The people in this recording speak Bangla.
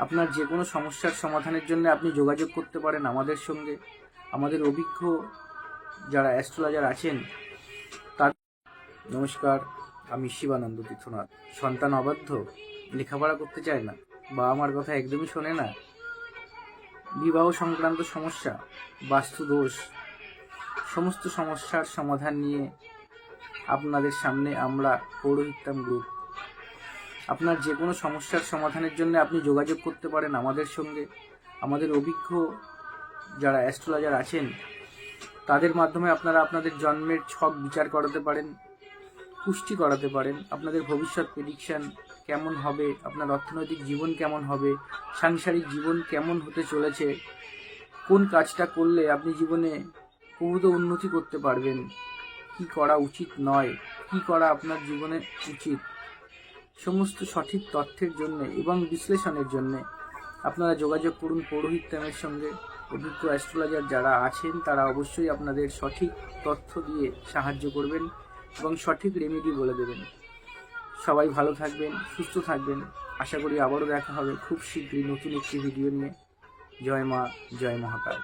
আপনার যে কোনো সমস্যার সমাধানের জন্য আপনি যোগাযোগ করতে পারেন আমাদের সঙ্গে। আমাদের অভিজ্ঞ যারা অ্যাস্ট্রোলজার আছেন তার। নমস্কার, আমি শিবানন্দ তীর্থনাথ। সন্তান অবাধ্য, লেখাপড়া করতে চায় না, বাবা মার কথা একদমই শোনে না, বিবাহ সংক্রান্ত সমস্যা, বাস্তু দোষ, সমস্ত সমস্যার সমাধান নিয়ে আপনাদের সামনে আমরা পৌরোহিত্যম গ্রুপ। আপনার যে কোনো সমস্যার সমাধানের জন্য আপনি যোগাযোগ করতে পারেন আমাদের সঙ্গে। আমাদের অভিজ্ঞ যারা অ্যাস্ট্রোলজার আছেন তাদের মাধ্যমে আপনারা আপনাদের জন্মের ছক বিচার করাতে পারেন, পুষ্টি করাতে পারেন, আপনাদের ভবিষ্যৎ প্রেডিকশন কেমন হবে, আপনার অর্থনৈতিক জীবন কেমন হবে, সাংসারিক জীবন কেমন হতে চলেছে, কোন কাজটা করলে আপনি জীবনে প্রভূত উন্নতি করতে পারবেন, কি করা উচিত নয়, কি করা আপনার জীবনে উচিত, সমস্ত সঠিক তথ্যের জন্য এবং বিশ্লেষণের জন্য আপনারা যোগাযোগ করুন পৌরোহিত্যমের সঙ্গে। অভিজ্ঞ অ্যাস্ট্রোলজার যারা আছেন তারা অবশ্যই আপনাদের সঠিক তথ্য দিয়ে সাহায্য করবেন এবং সঠিক রেমেডি বলে দেবেন। সবাই ভালো থাকবেন, সুস্থ থাকবেন। আশা করি আবারও দেখা হবে খুব শীঘ্রই নতুন একটি ভিডিও নিয়ে। জয় মা, জয় মহাকাল।